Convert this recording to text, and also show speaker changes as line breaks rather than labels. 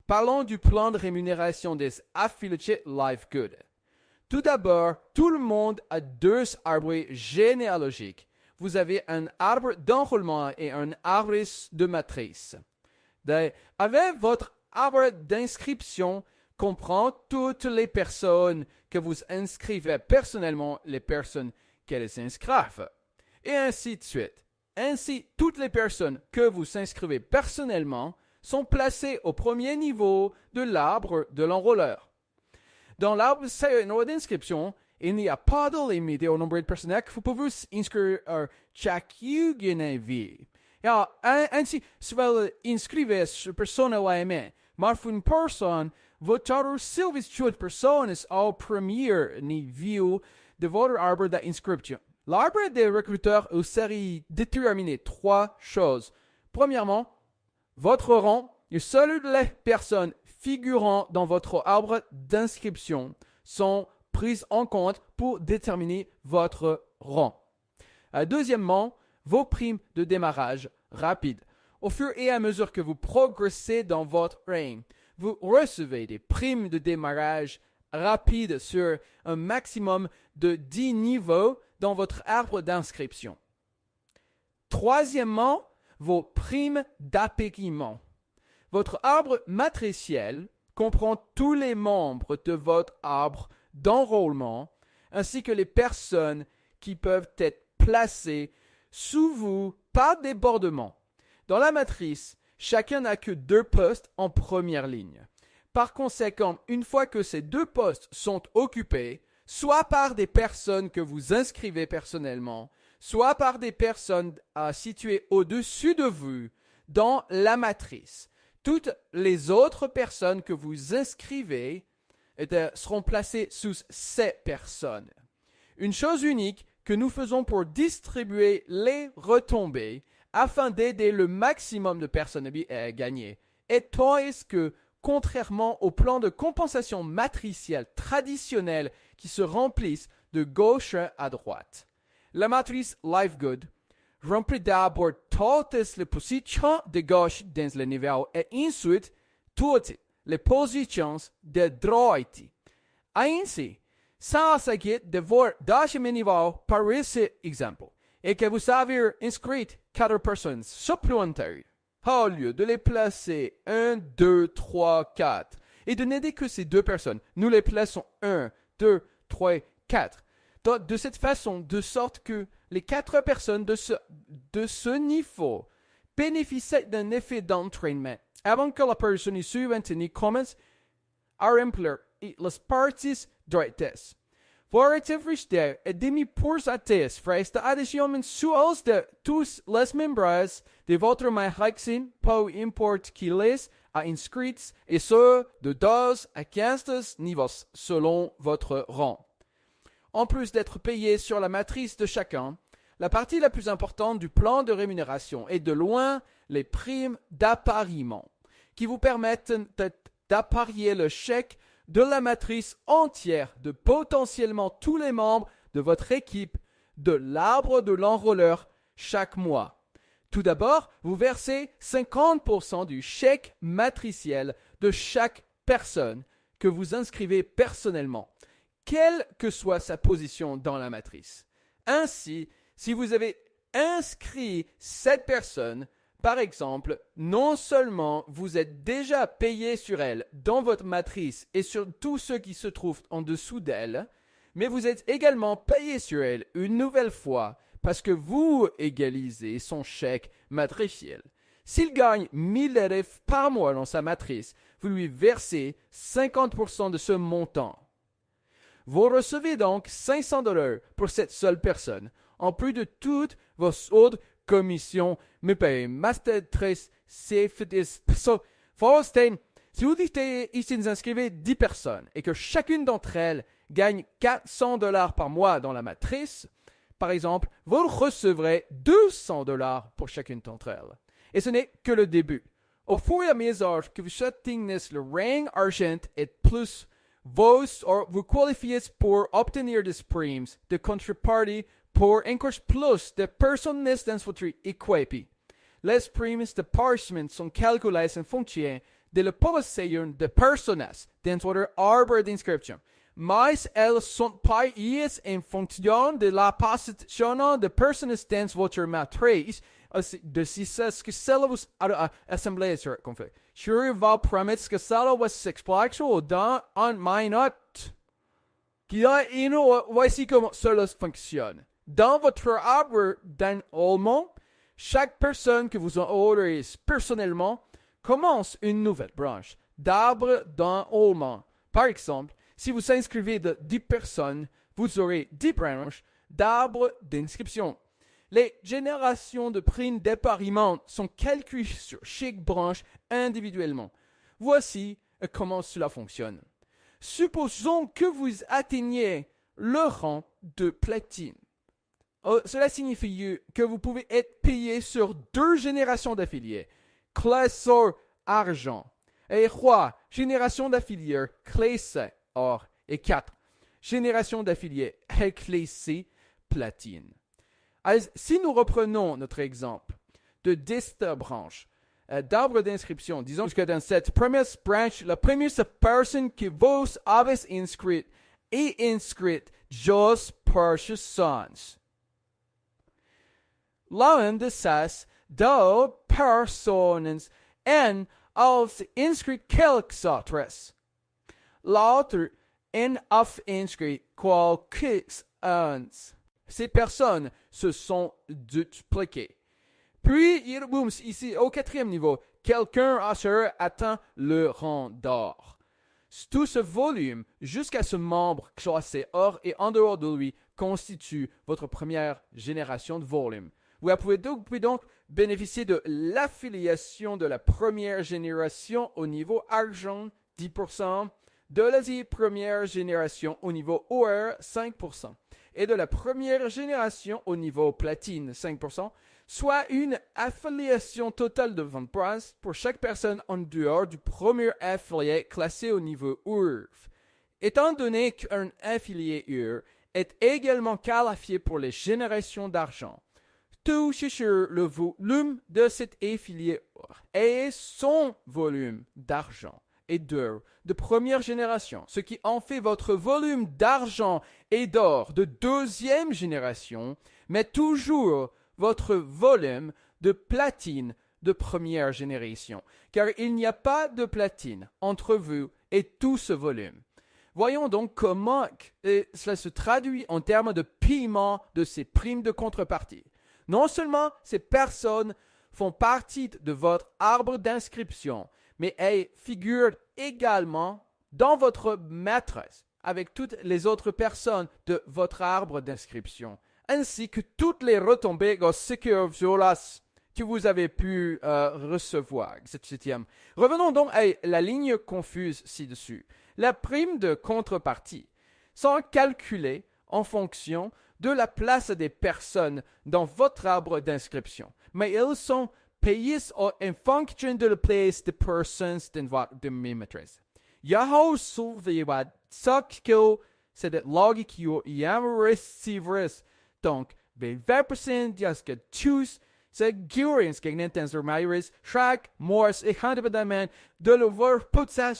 Parlons du plan de rémunération des affiliés LiveGood. Tout d'abord, tout le monde a deux arbres généalogiques. Vous avez un arbre d'enrôlement et un arbre de matrice. Avec votre arbre d'inscription comprend toutes les personnes que vous inscrivez personnellement, les personnes qu'elles inscrivent, et ainsi de suite. Ainsi, toutes les personnes que vous inscrivez personnellement sont placées au premier niveau de l'arbre de l'enrôleur. Dans l'arbre d'inscription, il n'y a pas de limite au nombre de personnes que vous pouvez inscrire à chacune vie. Ainsi, si vous inscrivez sur personne aimée, mais une personne, votre service de personne est au premier niveau de votre arbre d'inscription. L'arbre des recruteurs serait déterminé trois choses. Premièrement, votre rang et celui des personnes figurant dans votre arbre d'inscription sont prises en compte pour déterminer votre rang. Deuxièmement, vos primes de démarrage rapide. Au fur et à mesure que vous progressez dans votre rang, vous recevez des primes de démarrage rapide sur un maximum de 10 niveaux dans votre arbre d'inscription. Troisièmement, vos primes d'appéquement. Votre arbre matriciel comprend tous les membres de votre arbre d'enrôlement ainsi que les personnes qui peuvent être placées sous vous par débordement. Dans la matrice, chacun n'a que 2 postes en première ligne. Par conséquent, une fois que ces 2 postes sont occupés, soit par des personnes que vous inscrivez personnellement, soit par des personnes situées au-dessus de vous dans la matrice, toutes les autres personnes que vous inscrivez seront placées sous ces personnes. Une chose unique que nous faisons pour distribuer les retombées afin d'aider le maximum de personnes à gagner est que, contrairement au plan de compensation matricielle traditionnel qui se remplissent de gauche à droite, la matrice LiveGood remplit d'abord toutes les positions de gauche dans le niveau et ensuite toutes les positions de droite. Ainsi, ça s'agit de voir deuxième niveau par cet exemple et que vous avez inscrit 4 personnes supplémentaires. Au lieu de les placer 1, 2, 3, 4 et de n'aider que ces 2 personnes, nous les plaçons 1, 2, 3, 4. De cette façon, de sorte que les 4 personnes de ce niveau bénéficient d'un effet d'entraînement avant que la personne suivante n'y commence à remplir les parties droites. Voor het verster et demi-pourcentage reste addition mensuals de tous les membres de votre magasin, peu importe qui les a inscrits, et ce, de 2 à 15 niveaux selon votre rang. En plus d'être payé sur la matrice de chacun, la partie la plus importante du plan de rémunération est de loin les primes d'appariement, qui vous permettent d'apparier le chèque de la matrice entière de potentiellement tous les membres de votre équipe de l'arbre de l'enrôleur chaque mois. Tout d'abord, vous versez 50% du chèque matriciel de chaque personne que vous inscrivez personnellement, quelle que soit sa position dans la matrice. Ainsi, si vous avez inscrit cette personne, par exemple, non seulement vous êtes déjà payé sur elle dans votre matrice et sur tous ceux qui se trouvent en dessous d'elle, mais vous êtes également payé sur elle une nouvelle fois parce que vous égalisez son chèque matriciel. S'il gagne 1000 RF par mois dans sa matrice, vous lui versez 50% de ce montant. Vous recevez donc $500 pour cette seule personne, en plus de toutes vos autres commissions, mais payez master 13 CFDS. Si vous inscrivez 10 personnes et que chacune d'entre elles gagne $400 par mois dans la matrice, par exemple, vous recevrez $200 pour chacune d'entre elles. Et ce n'est que le début. Au fur et à mesure que vous atteignez le rang argent et plus, vous qualifiez pour obtenir des primes de contrepartie pour encore plus de personnes dans votre équipe. Les primes de parchement sont calculées en fonction de le poseer de personas dans votre arbre d'inscription, mais elles sont payées en fonction de la position de personas dans votre matrice, de si c'est que cela vous a assemblé sur le conflit. Je vais promettre que cela va s'expliquer dans une minute. Voici comment cela fonctionne. Dans votre arbre d'enrôlement, chaque personne que vous enrôlez personnellement commence une nouvelle branche d'arbre d'enrôlement. Par exemple, si vous inscrivez de 10 personnes, vous aurez 10 branches d'arbres d'inscription. Les générations de primes d'épargnement sont calculées sur chaque branche individuellement. Voici comment cela fonctionne. Supposons que vous atteigniez le rang de platine. Cela signifie que vous pouvez être payé sur 2 générations d'affiliés, classe or argent, et 3 générations d'affiliés, classe or, et 4 générations d'affiliés, classe platine. Alors, si nous reprenons notre exemple de 10 branches d'arbres d'inscription, disons que dans cette première branche, la première personne que vous avez inscrite est inscrite juste pour ce sens. L'un de ces 2 personnes en a inscrit quelques autres. L'autre en a inscrit quelques-uns. Ces personnes se sont dupliquées. Puis, ici, au 4e niveau, quelqu'un a atteint le rang d'or. Tout ce volume, jusqu'à ce membre classé or et en dehors de lui, constitue votre première génération de volume. Vous pouvez donc bénéficier de l'affiliation de la première génération au niveau argent, 10%, de la première génération au niveau or, 5%, et de la première génération au niveau platine, 5%, soit une affiliation totale de 20% pour chaque personne en dehors du premier affilié classé au niveau URF. Étant donné qu'un affilié UR est également qualifié pour les générations d'argent, tout sur le volume de cet affilié et son volume d'argent et d'or de première génération, ce qui en fait votre volume d'argent et d'or de 2e génération, mais toujours votre volume de platine de première génération, car il n'y a pas de platine entre vous et tout ce volume. Voyons donc comment cela se traduit en termes de paiement de ces primes de contrepartie. Non seulement ces personnes font partie de votre arbre d'inscription, mais elles figurent également dans votre matrice avec toutes les autres personnes de votre arbre d'inscription, ainsi que toutes les retombées que vous avez pu recevoir. Revenons donc à la ligne confuse ci-dessus. La prime de contrepartie sont calculées en fonction de la place des personnes dans votre arbre d'inscription, mais elles sont payées en fonction de la place des personnes dans votre matrice. Yahoo soulevé c'est de logique donc, 20% jusqu'à tous segurens que n'entendent chaque mois et indépendamment de leur